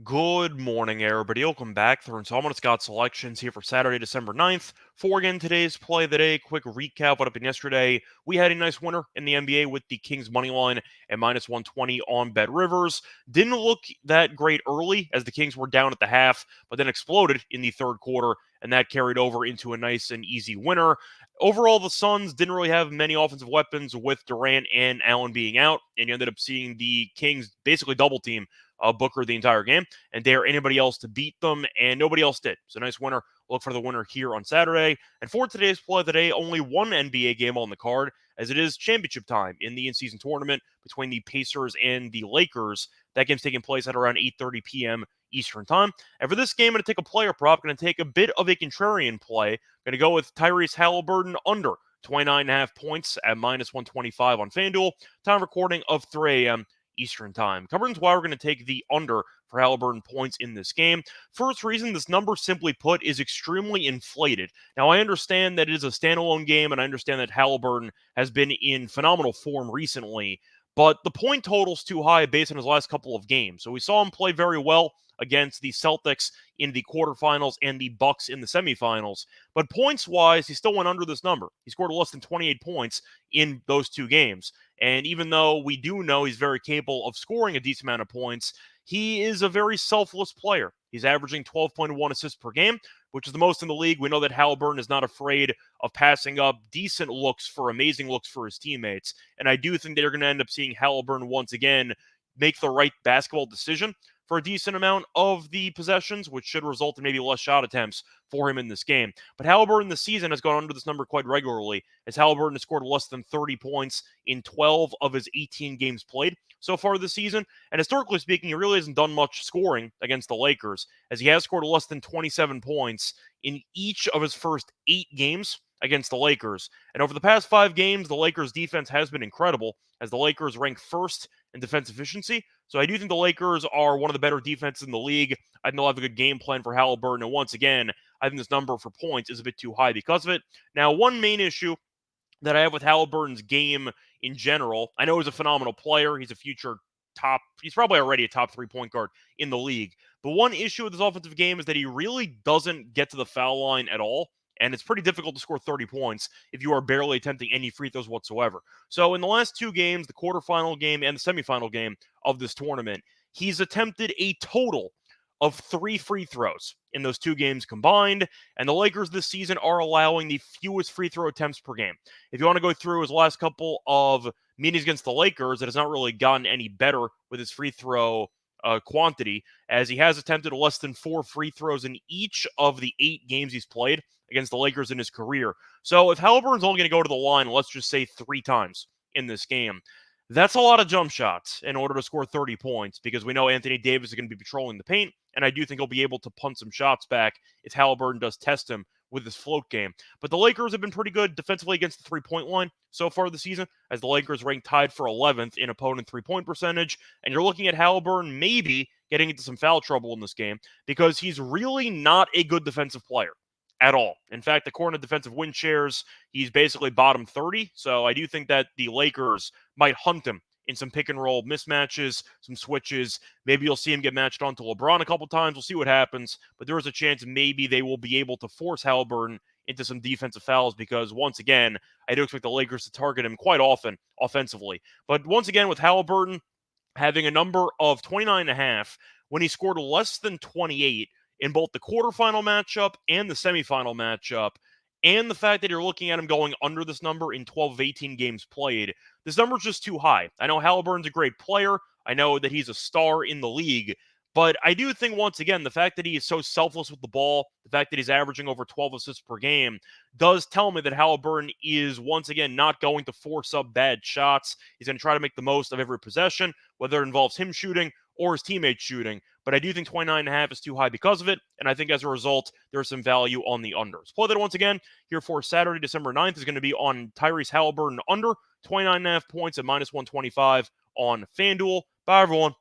Good morning, everybody. Welcome back. Through installment of Scott Selections here for Saturday, December 9th. For again, today's play of the day. Quick recap what happened yesterday. We had a nice winner in the NBA with the Kings money line at minus 120 on Bet Rivers. Didn't look that great early as the Kings were down at the half, but then exploded in the third quarter, and that carried over into a nice and easy winner. Overall, the Suns didn't really have many offensive weapons with Durant and Allen being out, and you ended up seeing the Kings basically double team Booker the entire game and dare anybody else to beat them, and nobody else did. So nice winner. Look for the winner here on Saturday. And for today's play of the day, only one NBA game on the card, as it is championship time in the in-season tournament between the Pacers and the Lakers. That game's taking place at around 8:30 p.m. Eastern time. And for this game, I'm going to take a player prop. Going to take a bit of a contrarian play. Going to go with Tyrese Halliburton under 29.5 points at minus 125 on FanDuel. Time recording of 3 a.m. Eastern time. Covering why we're going to take the under for Halliburton points in this game. First reason, this number, simply put, is extremely inflated. Now, I understand that it is a standalone game, and I understand that Halliburton has been in phenomenal form recently, but the point total's too high based on his last couple of games. So we saw him play very well against the Celtics in the quarterfinals and the Bucks in the semifinals. But points-wise, he still went under this number. He scored less than 28 points in those two games. And even though we do know he's very capable of scoring a decent amount of points, he is a very selfless player. He's averaging 12.1 assists per game, which is the most in the league. We know that Halliburton is not afraid of passing up decent looks for amazing looks for his teammates. And I do think they're going to end up seeing Halliburton once again make the right basketball decision for a decent amount of the possessions, which should result in maybe less shot attempts for him in this game. But Halliburton this season has gone under this number quite regularly, as Halliburton has scored less than 30 points in 12 of his 18 games played so far this season. And historically speaking, he really hasn't done much scoring against the Lakers, as he has scored less than 27 points in each of his first 8 games against the Lakers. And over the past 5 games, the Lakers' defense has been incredible, as the Lakers rank first in defense efficiency. So I do think the Lakers are one of the better defenses in the league. I think they'll have a good game plan for Halliburton. And once again, I think this number for points is a bit too high because of it. Now, one main issue that I have with Halliburton's game in general, I know he's a phenomenal player. He's a future he's probably already a top 3 point guard in the league. But one issue with his offensive game is that he really doesn't get to the foul line at all. And it's pretty difficult to score 30 points if you are barely attempting any free throws whatsoever. So in the last 2 games, the quarterfinal game and the semifinal game of this tournament, he's attempted a total of 3 free throws in those 2 games combined. And the Lakers this season are allowing the fewest free throw attempts per game. If you want to go through his last couple of meetings against the Lakers, it has not really gotten any better with his free throw quantity, as he has attempted less than 4 free throws in each of the 8 games he's played against the Lakers in his career. So if Halliburton's only going to go to the line, let's just say 3 times in this game, that's a lot of jump shots in order to score 30 points, because we know Anthony Davis is going to be patrolling the paint, and I do think he'll be able to punt some shots back if Halliburton does test him with his float game. But the Lakers have been pretty good defensively against the three-point line so far this season, as the Lakers rank tied for 11th in opponent three-point percentage, and you're looking at Halliburton maybe getting into some foul trouble in this game, because he's really not a good defensive player at all. In fact, according to defensive win shares, he's basically bottom 30. So I do think that the Lakers might hunt him in some pick and roll mismatches, some switches. Maybe you'll see him get matched on to LeBron a couple times. We'll see what happens. But there is a chance maybe they will be able to force Halliburton into some defensive fouls, because once again, I do expect the Lakers to target him quite often offensively. But once again, with Halliburton having a number of 29.5 when he scored less than 28 in both the quarterfinal matchup and the semifinal matchup, and the fact that you're looking at him going under this number in 12 of 18 games played, this number's just too high. I know Halliburton's a great player. I know that he's a star in the league. But I do think, once again, the fact that he is so selfless with the ball, the fact that he's averaging over 12 assists per game, does tell me that Halliburton is, once again, not going to force up bad shots. He's going to try to make the most of every possession, whether it involves him shooting or his teammates shooting. But I do think 29.5 is too high because of it, and I think as a result, there's some value on the unders. Play that once again here for Saturday, December 9th is going to be on Tyrese Halliburton under 29.5 points at minus 125 on FanDuel. Bye, everyone.